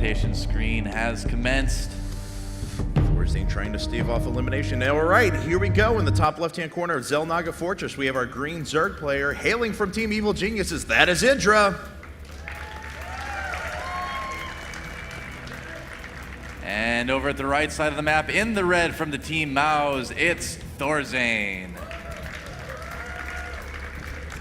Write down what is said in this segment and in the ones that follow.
teleportation screen has commenced. ThorZaIN trying to stave off elimination. All right, here we go. In the top left-hand corner of Xel'Naga Fortress, we have our green Zerg player hailing from Team Evil Geniuses. That is IdrA. And over at the right side of the map, in the red from the Team Mouse, it's ThorZaIN.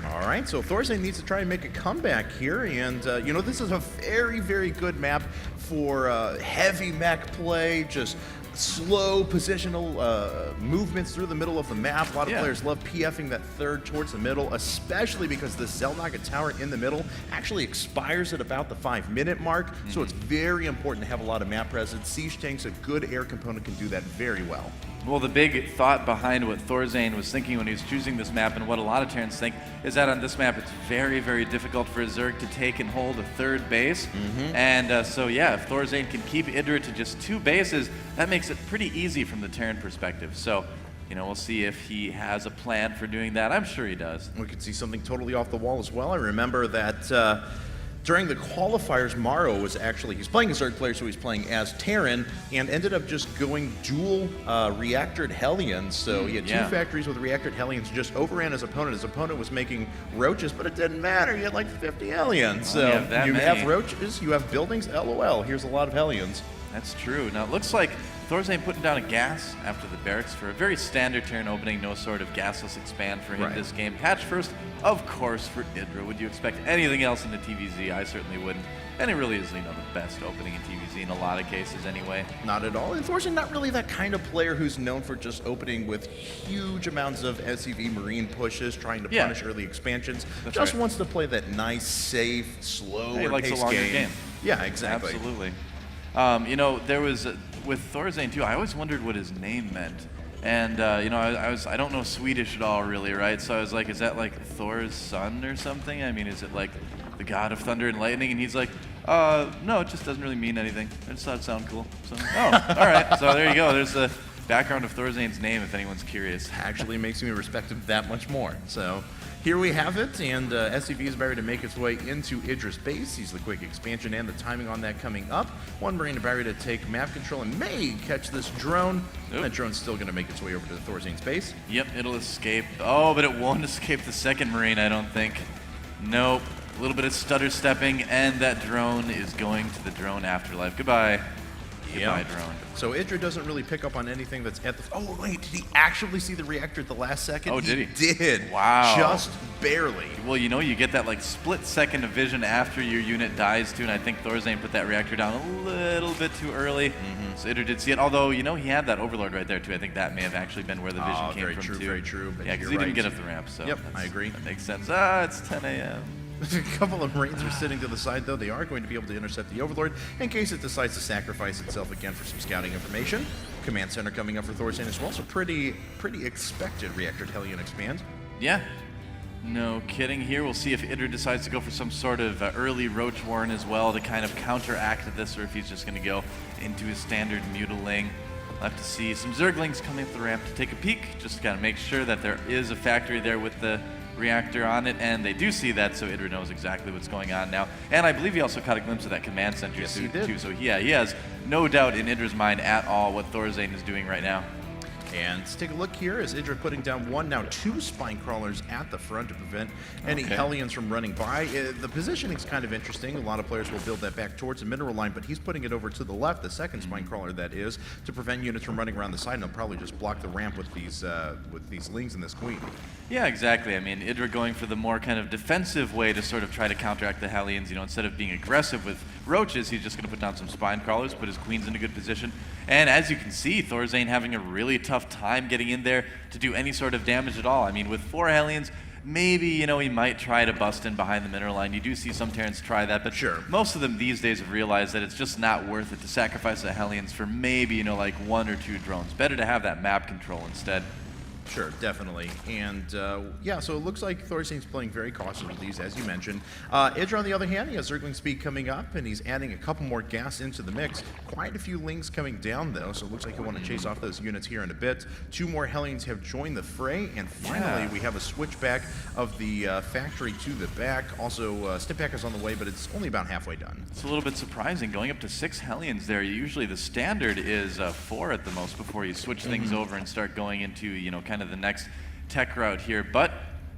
All right, so ThorZaIN needs to try and make a comeback here, and you know, this is a very, very good map for heavy mech play, just slow positional movements through the middle of the map. A lot of players love PFing that third towards the middle, especially because the Xel'Naga tower in the middle actually expires at about the 5-minute mark, so it's very important to have a lot of map presence. Siege tanks, a good air component, can do that very well. Well, the big thought behind what ThorZaIN was thinking when he was choosing this map, and what a lot of Terrans think, is that on this map it's very, very difficult for a Zerg to take and hold a third base. And so yeah, if ThorZaIN can keep IdrA to just 2 bases, that makes it pretty easy from the Terran perspective. So, you know, we'll see if he has a plan for doing that. I'm sure he does. We could see something totally off the wall as well. I remember that during the qualifiers, Maro was actually, he's playing a Zerg player, so he's playing as Terran, and ended up just going dual reactored Hellions. So he had 2 factories with reactored Hellions, just overran his opponent. His opponent was making roaches, but it didn't matter. He had like 50 Hellions. So you have roaches, you have buildings, LOL. Here's a lot of Hellions. That's true. Now it looks like ThorZaIN putting down a gas after the barracks for a very standard Terran opening, no sort of gasless expand for him this game. Hatch first, of course, for IdrA. Would you expect anything else in the TVZ? I certainly wouldn't. And it really is, you know, the best opening in TVZ in a lot of cases anyway. Not at all. And ThorZaIN not really that kind of player who's known for just opening with huge amounts of SCV Marine pushes, trying to punish early expansions. Just wants to play that nice, safe, slow, he likes a longer game. Yeah, exactly. Absolutely. You know, there was, with ThorZaIN too, I always wondered what his name meant. And, you know, I don't know Swedish at all, really, right? So I was like, is that like Thor's son or something? I mean, is it like the god of thunder and lightning? And he's like, no, it just doesn't really mean anything. I just thought it sounded cool. So, oh, all right. So there you go. There's the background of ThorZaIN's name, if anyone's curious. Actually makes me respect him that much more. So here we have it, and SCV is about to make its way into IdrA's base. Sees the quick expansion and the timing on that coming up. One Marine about to take map control and may catch this drone. That drone's still going to make its way over to the ThorZaIN's base. Yep, it'll escape. Oh, but it won't escape the second Marine, I don't think. Nope. A little bit of stutter stepping, and that drone is going to the drone afterlife. Goodbye. Goodbye, drone. So IdrA doesn't really pick up on anything that's at the... Oh, wait, did he actually see the reactor at the last second? Oh, did he? He did. Wow. Just barely. Well, you know, you get that like split second of vision after your unit dies too, and I think ThorZaIN put that reactor down a little bit too early. So IdrA did see it, although, you know, he had that Overlord right there too. I think that may have actually been where the vision came very from true, too. Very true. But yeah, because he didn't get up the ramp, so I agree. That makes sense. Ah, it's 10 a.m. A couple of Marines are sitting to the side, though. They are going to be able to intercept the Overlord in case it decides to sacrifice itself again for some scouting information. Command center coming up for ThorZaIN as well, so pretty expected reactored Hellion expand. Yeah. No kidding here. We'll see if IdrA decides to go for some sort of early Roach Warren as well to kind of counteract this, or if he's just going to go into his standard Mutiling. We'll have to see some Zerglings coming up the ramp to take a peek, just to kind of make sure that there is a factory there with the reactor on it, and they do see that, so IdrA knows exactly what's going on now. And I believe he also caught a glimpse of that command center too, so yeah, he has no doubt in IdrA's mind at all what ThorZaIN is doing right now. And let's take a look here as IdrA putting down 1, now 2 spine crawlers at the front to prevent any Hellions from running by. The positioning is kind of interesting. A lot of players will build that back towards the mineral line, but he's putting it over to the left, the second spine crawler that is, to prevent units from running around the side, and he'll probably just block the ramp with these Lings and this Queen. Yeah, exactly. I mean, IdrA going for the more kind of defensive way to sort of try to counteract the Hellions. You know, instead of being aggressive with roaches, he's just going to put down some spine crawlers, put his queens in a good position. And as you can see, ThorZaIN having a really tough time getting in there to do any sort of damage at all. I mean, with 4 Hellions, maybe, you know, he might try to bust in behind the mineral line. You do see some Terrans try that, but most of them these days have realized that it's just not worth it to sacrifice the Hellions for maybe, you know, like 1 or 2 drones. Better to have that map control instead. Sure, definitely. And yeah, so it looks like ThorZaIN's playing very cautious with these, as you mentioned. IdrA, on the other hand, he has Zergling Speed coming up, and he's adding a couple more gas into the mix. Quite a few Lings coming down, though, so it looks like he'll want to chase off those units here in a bit. 2 more Hellions have joined the fray, and finally we have a switchback of the factory to the back. Also, Stimpack is on the way, but it's only about halfway done. It's a little bit surprising, going up to 6 Hellions there. Usually the standard is 4 at the most before you switch things over and start going into, you know, kind of the next tech route here, but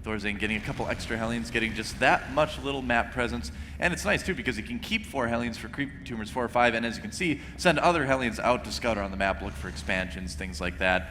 ThorZaIN getting a couple extra Hellions, getting just that much little map presence, and it's nice too because he can keep 4 Hellions for creep tumors 4 or 5, and as you can see, send other Hellions out to scout around the map, look for expansions, things like that.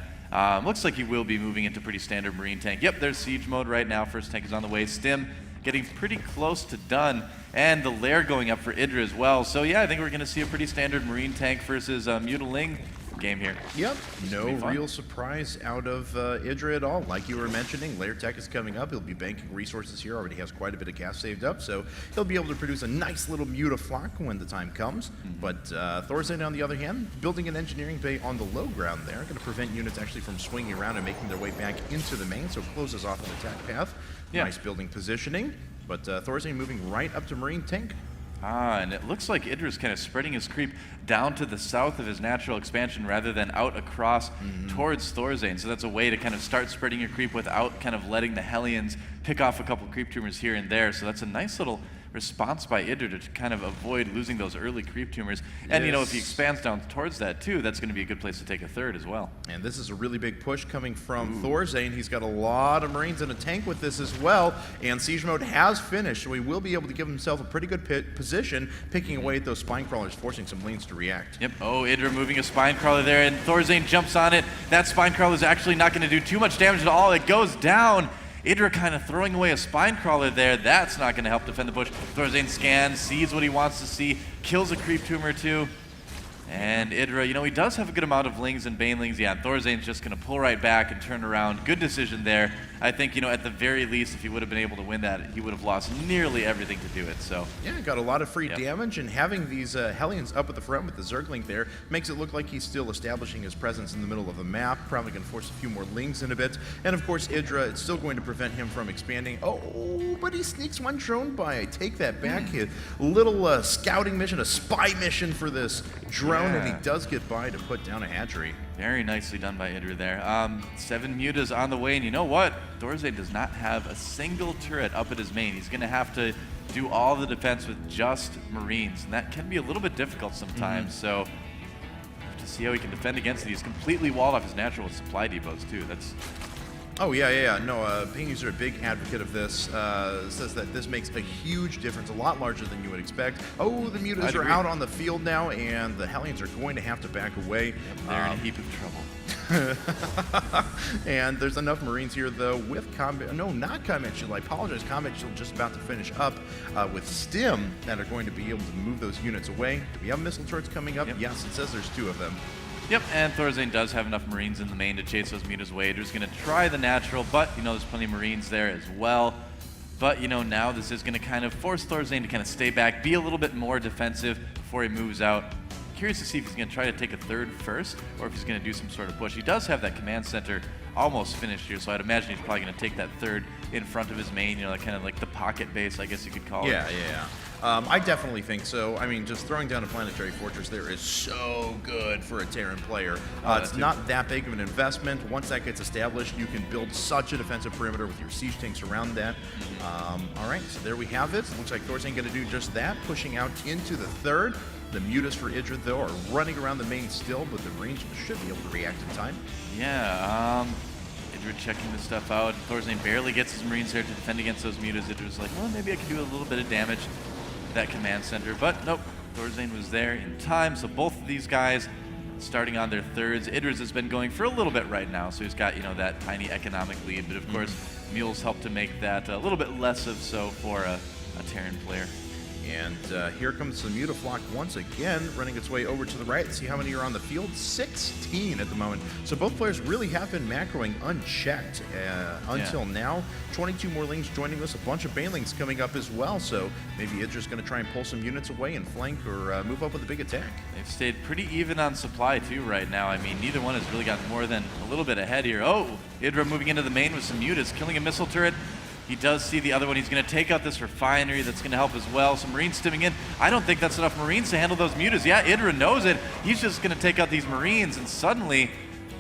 Looks like he will be moving into pretty standard Marine tank. Yep, there's siege mode right now. First tank is on the way. Stim getting pretty close to done, and the lair going up for IdrA as well. So yeah, I think we're going to see a pretty standard Marine tank versus Mutiling game here. Yep, no real surprise out of IdrA at all. Like you were mentioning, lair tech is coming up. He'll be banking resources here. Already has quite a bit of gas saved up, so he'll be able to produce a nice little Mutaflok when the time comes. But ThorZaIN, on the other hand, building an engineering bay on the low ground there, going to prevent units actually from swinging around and making their way back into the main, so it closes off an attack path. Nice building positioning, but ThorZaIN moving right up to Marine tank. And it looks like IdrA's kind of spreading his creep down to the south of his natural expansion rather than out across towards ThorZaIN. So that's a way to kind of start spreading your creep without kind of letting the Hellions pick off a couple creep tumors here and there. So that's a nice little response by IdrA to kind of avoid losing those early creep tumors. And, you know, if he expands down towards that, too, that's going to be a good place to take a third as well. And this is a really big push coming from ThorZaIN. He's got a lot of Marines in a tank with this as well, and Siege Mode has finished, so he will be able to give himself a pretty good position, picking away at those Spine Crawlers, forcing some lanes to react. Yep, IdrA moving a Spine Crawler there, and ThorZaIN jumps on it. That Spine Crawler is actually not going to do too much damage at all. It goes down. IdrA kind of throwing away a Spine Crawler there. That's not going to help defend the push. ThorZaIN scans, sees what he wants to see, kills a creep tumor too. And IdrA, you know, he does have a good amount of Lings and Banelings. Yeah, Thorzain's just going to pull right back and turn around. Good decision there. I think, you know, at the very least, if he would have been able to win that, he would have lost nearly everything to do it. So yeah, got a lot of free damage, and having these Hellions up at the front with the Zergling there makes it look like he's still establishing his presence in the middle of the map. Probably going to force a few more Lings in a bit. And of course, IdrA, it's still going to prevent him from expanding. Oh, but he sneaks one drone by. I take that back. A little scouting mission, a spy mission for this drone, and he does get by to put down a hatchery. Very nicely done by IdrA there. 7 mutas on the way, and you know what? ThorZaIN does not have a single turret up at his main. He's going to have to do all the defense with just Marines, and that can be a little bit difficult sometimes. So have to see how he can defend against it. He's completely walled off his natural with supply depots too. That's Oh, yeah. No, Ping User, a big advocate of this, says that this makes a huge difference, a lot larger than you would expect. Oh, the mutas are out on the field now, and the Hellions are going to have to back away. Yep, they're in a heap of trouble. And there's enough Marines here, though, with combat. No, not Combat Shield. I apologize. Combat Shield just about to finish up with Stim that are going to be able to move those units away. Do we have missile turrets coming up? Yep. Yes, it says there's 2 of them. Yep, and ThorZaIN does have enough Marines in the main to chase those mutas away. IdrA's going to try the natural, but, you know, there's plenty of Marines there as well. But, you know, now this is going to kind of force ThorZaIN to kind of stay back, be a little bit more defensive before he moves out. Curious to see if he's going to try to take a third first, or if he's going to do some sort of push. He does have that command center almost finished here, so I'd imagine he's probably going to take that third in front of his main, you know, kind of like the pocket base, I guess you could call it. Yeah. I definitely think so. I mean, just throwing down a planetary fortress there is so good for a Terran player. It's not that big of an investment. Once that gets established, you can build such a defensive perimeter with your siege tanks around that. All right, so there we have it. Looks like ThorZaIN going to do just that, pushing out into the third. The mutas for IdrA, though, are running around the main still, but the Marines should be able to react in time. Yeah, IdrA checking this stuff out. ThorZaIN barely gets his Marines there to defend against those mutas. IdrA's like, well, maybe I can do a little bit of damage to that command center. But nope, ThorZaIN was there in time. So both of these guys starting on their thirds. IdrA's has been going for a little bit right now, so he's got, you know, that tiny economic lead. But of course, mules help to make that a little bit less of so for a Terran player. And here comes the Mutaflock once again, running its way over to the right. See how many are on the field? 16 at the moment. So both players really have been macroing unchecked until now. 22 more Lings joining us, a bunch of Banelings coming up as well. So maybe IdrA's going to try and pull some units away and flank or move up with a big attack. They've stayed pretty even on supply too right now. I mean, neither one has really gotten more than a little bit ahead here. Oh, IdrA moving into the main with some mutas, killing a missile turret. He does see the other one. He's going to take out this refinery. That's going to help as well. Some Marines stimming in. I don't think that's enough Marines to handle those mutas. Yeah, IdrA knows it. He's just going to take out these Marines, and suddenly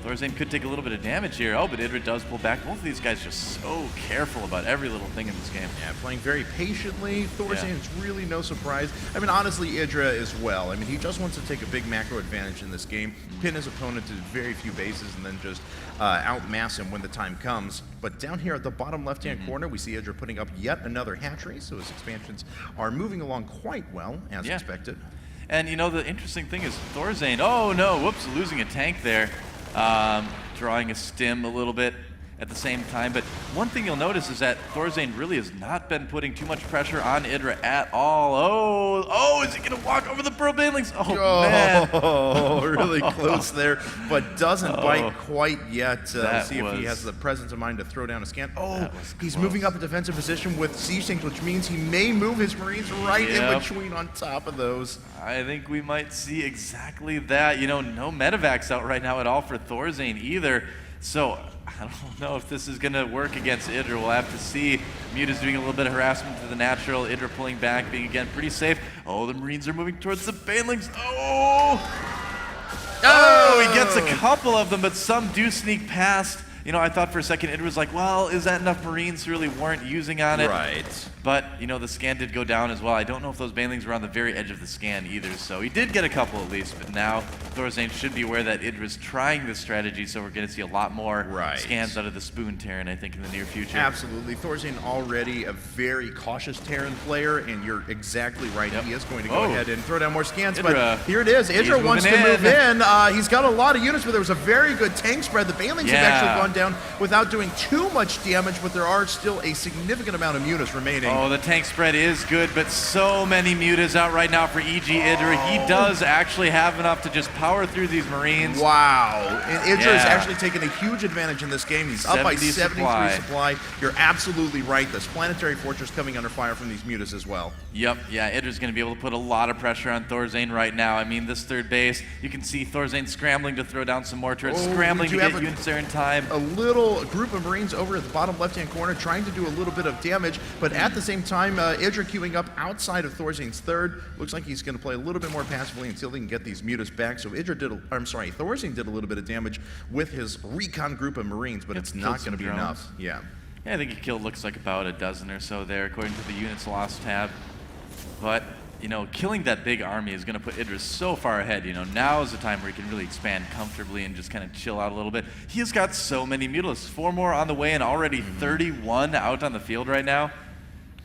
ThorZaIN could take a little bit of damage here. Oh, but IdrA does pull back. Both of these guys just so careful about every little thing in this game. Yeah, playing very patiently. ThorZaIN is really no surprise. I mean, honestly, IdrA as well. I mean, he just wants to take a big macro advantage in this game, pin his opponent to very few bases, and then just outmass him when the time comes. But down here at the bottom left-hand corner, we see IdrA putting up yet another hatchery, so his expansions are moving along quite well, as expected. And, you know, the interesting thing is ThorZaIN, oh no, whoops, losing a tank there. Drawing a stim a little bit at the same time. But one thing you'll notice is that ThorZaIN really has not been putting too much pressure on IdrA at all. Oh, is he going to walk over the Pearl Banelings? Oh, man. Oh, really close there, but doesn't bite quite yet. Let's see if he has the presence of mind to throw down a scan. Oh, he's moving up a defensive position with siege tanks, which means he may move his Marines right in between on top of those. I think we might see exactly that. You know, no medevacs out right now at all for ThorZaIN either. So I don't know if this is going to work against IdrA. We'll have to see. Muta's doing a little bit of harassment to the natural. IdrA pulling back, being again pretty safe. Oh, the Marines are moving towards the Banelings. Oh, he gets a couple of them, but some do sneak past. You know, I thought for a second IdrA was like, well, is that enough Marines to really warrant using on it? Right. But, you know, the scan did go down as well. I don't know if those Banelings were on the very edge of the scan either, so he did get a couple at least. But now ThorZaIN should be aware that IdrA's trying this strategy, so we're going to see a lot more scans out of the Spoon Terran, I think, in the near future. Absolutely. ThorZaIN already a very cautious Terran player, and you're exactly right. He is going to go ahead and throw down more scans, but here it is. IdrA wants to move in. He's got a lot of units, but there was a very good tank spread. The Banelings have actually gone down without doing too much damage, but there are still a significant amount of mutas remaining. Oh, the tank spread is good, but so many mutas out right now for IdrA. He does actually have enough to just power through these Marines. Wow. And IdrA is actually taking a huge advantage in this game. He's up by 73 supply. You're absolutely right. This planetary fortress coming under fire from these mutas as well. Yep, yeah, IdrA's going to be able to put a lot of pressure on ThorZaIN right now. I mean, this third base, you can see ThorZaIN scrambling to throw down some more turrets, scrambling to get units there in time. A little group of Marines over at the bottom left-hand corner trying to do a little bit of damage, but at the same time, IdrA queuing up outside of ThorZaIN's third. Looks like he's going to play a little bit more passively until he can get these mutas back. So ThorZaIN did a little bit of damage with his recon group of Marines, but it's not going to be enough. Yeah, I think he killed, looks like, about a dozen or so there, according to the units lost tab. But, you know, killing that big army is going to put IdrA so far ahead. You know, now is the time where he can really expand comfortably and just kind of chill out a little bit. He has got so many mutalisks. 4 more on the way and already 31 out on the field right now.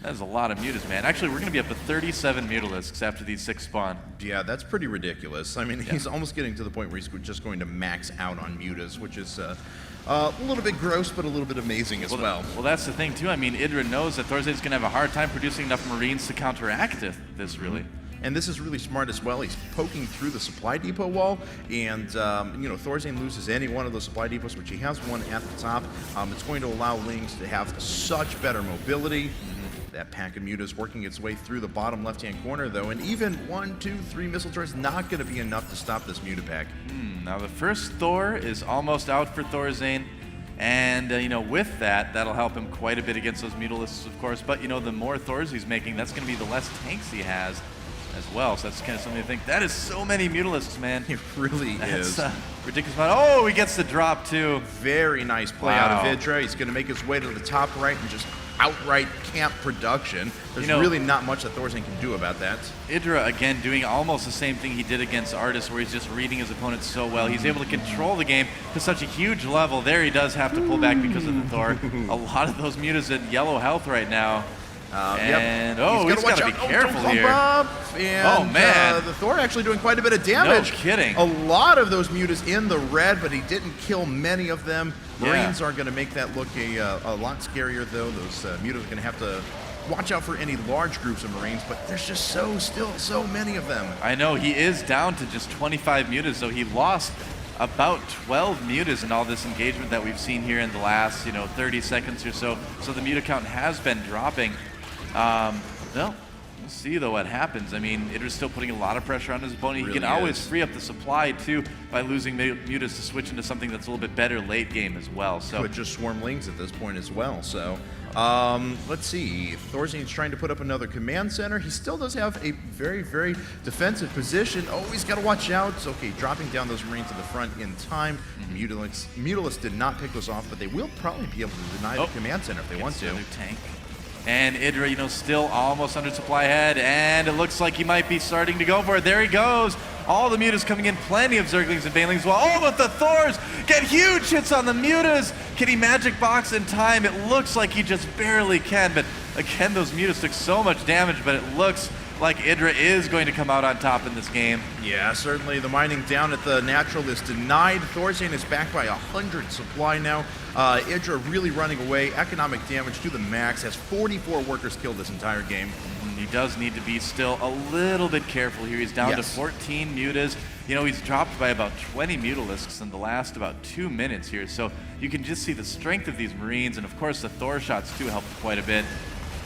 That is a lot of mutas, man. Actually, we're going to be up to 37 mutalisks after these 6 spawn. Yeah, that's pretty ridiculous. I mean, he's almost getting to the point where he's just going to max out on mutas, which is a little bit gross, but a little bit amazing as well. Well, that's the thing, too. I mean, IdrA knows that ThorZaIN's going to have a hard time producing enough Marines to counteract this, really. And this is really smart as well. He's poking through the supply depot wall, and you know, ThorZaIN loses any one of those supply depots, which he has one at the top. It's going to allow Lings to have such better mobility. That pack of mutas working its way through the bottom left-hand corner, though, and even 1, 2, 3 missile turrets not going to be enough to stop this muta pack. Now the first Thor is almost out for ThorZaIN, and you know, with that, that'll help him quite a bit against those mutalisks, of course. But you know, the more Thors he's making, that's going to be the less tanks he has as well. So that's kind of something to think. That is so many mutalisks, man. It really is. Ridiculous amount. Oh, he gets the drop too. Very nice play out of IdrA. He's going to make his way to the top right and just outright camp production. There's really not much that ThorZaIN can do about that. IdrA, again, doing almost the same thing he did against Artis, where he's just reading his opponent so well. He's able to control the game to such a huge level. There he does have to pull back because of the Thor. A lot of those mutas at yellow health right now. And he's got to be careful here. And, man, the Thor actually doing quite a bit of damage. No kidding. A lot of those mutas in the red, but he didn't kill many of them. Marines are going to make that look a lot scarier, though. Those mutas are going to have to watch out for any large groups of Marines, but there's just still so many of them. I know, he is down to just 25 mutas, so he lost about 12 mutas in all this engagement that we've seen here in the last, 30 seconds or so. So the muta count has been dropping. Well, we'll see though what happens. I mean, IdrA's still putting a lot of pressure on his opponent. He can always free up the supply too by losing mutas to switch into something that's a little bit better late game as well. So could just swarm lings at this point as well. So let's see. ThorZaIN's trying to put up another command center. He still does have a very defensive position. Oh, he's got to watch out. It's okay, dropping down those Marines to the front in time. Mutalisks did not pick those off, but they will probably be able to deny the command center if they want to. Tank. And IdrA, still almost under supply ahead, and it looks like he might be starting to go for it. There he goes. All the mutas coming in, plenty of Zerglings and Banelings. Well, but the Thors get huge hits on the mutas. Can he magic box in time? It looks like he just barely can, but again, those mutas took so much damage, but it looks like IdrA is going to come out on top in this game. Yeah, certainly the mining down at the natural is denied. ThorZaIN is back by 100 supply now. IdrA really running away. Economic damage to the max. Has 44 workers killed this entire game. He does need to be still a little bit careful here. He's down to 14 mutas. He's dropped by about 20 Mutalisks in the last about 2 minutes here. So you can just see the strength of these Marines, and of course the Thor shots too helped quite a bit.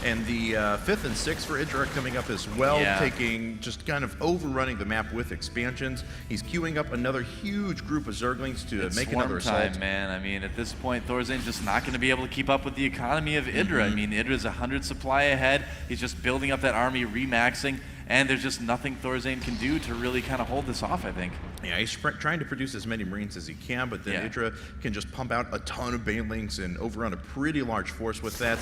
And the 5th and 6th for IdrA coming up as well, taking, just kind of overrunning the map with expansions. He's queuing up another huge group of Zerglings to make another assault. Man. I mean, at this point, ThorZaIN's just not going to be able to keep up with the economy of IdrA. I mean, IdrA's 100 supply ahead. He's just building up that army, remaxing, and there's just nothing ThorZaIN can do to really kind of hold this off, I think. Yeah, he's trying to produce as many Marines as he can, but then IdrA can just pump out a ton of Banelings and overrun a pretty large force with that.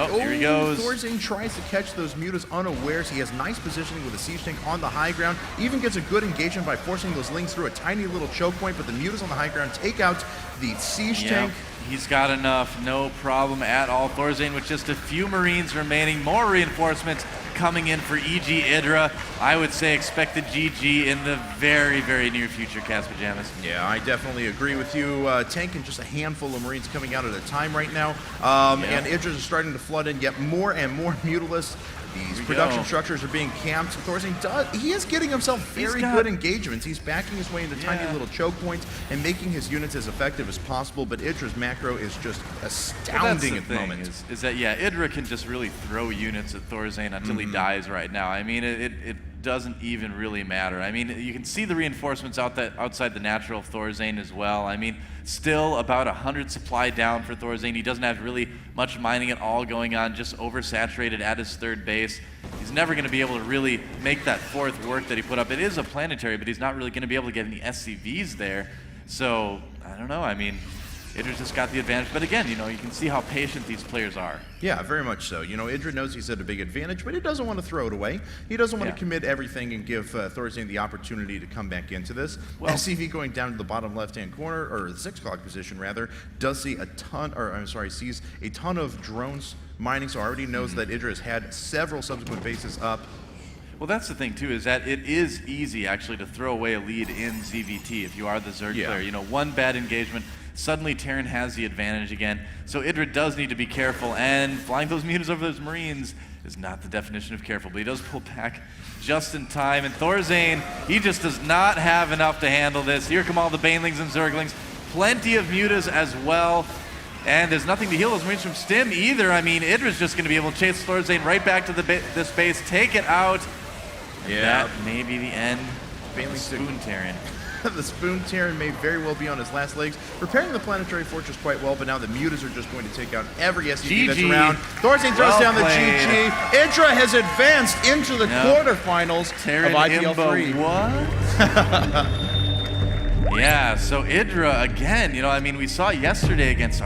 Here he goes. ThorZaIN tries to catch those mutas unawares. He has nice positioning with a siege tank on the high ground. Even gets a good engagement by forcing those lings through a tiny little choke point, but the mutas on the high ground take out the siege tank. He's got enough, no problem at all. ThorZaIN with just a few Marines remaining, more reinforcements coming in for EG IdrA. I would say expect the GG in the very near future, Cast Pajamas. Yeah, I definitely agree with you. Tanking just a handful of Marines coming out at a time right now. And IdrA is starting to flood in yet more and more Mutalisks. These production structures are being camped. ThorZaIN he is getting himself very good engagements. He's backing his way into tiny little choke points and making his units as effective as possible, but IdrA's macro is just astounding at the moment. Is that, IdrA can just really throw units at ThorZaIN until he dies right now. I mean, it doesn't even really matter. I mean, you can see the reinforcements outside the natural of ThorZaIN as well. I mean, still about 100 supply down for ThorZaIN. He doesn't have really much mining at all going on, just oversaturated at his third base. He's never going to be able to really make that fourth work that he put up. It is a planetary, but he's not really going to be able to get any SCVs there. So, I don't know. I mean, IdrA's just got the advantage. But again, you can see how patient these players are. Yeah, very much so. IdrA knows he's at a big advantage, but he doesn't want to throw it away. He doesn't want to commit everything and give ThorZaIN the opportunity to come back into this. Well, SCV going down to the bottom left-hand corner, or the 6 o'clock position rather, does see sees a ton of drones mining, so already knows that IdrA has had several subsequent bases up. Well, that's the thing, too, is that it is easy, actually, to throw away a lead in ZVT if you are the Zerg player. One bad engagement, suddenly Terran has the advantage again. So IdrA does need to be careful, and flying those mutas over those Marines is not the definition of careful, but he does pull back just in time. And ThorZaIN, he just does not have enough to handle this. Here come all the Banelings and Zerglings. Plenty of mutas as well. And there's nothing to heal those Marines from Stim either. I mean, IdrA's just going to be able to chase ThorZaIN right back to this base, take it out. That may be the end. Spoon Terran. The Spoon Terran may very well be on his last legs, preparing the planetary fortress quite well, but now the mutas are just going to take out every SCV that's around. ThorZaIN throws down the GG. IdrA has advanced into the quarterfinals of IPL 3. What? Yeah, so IdrA again, I mean, we saw yesterday against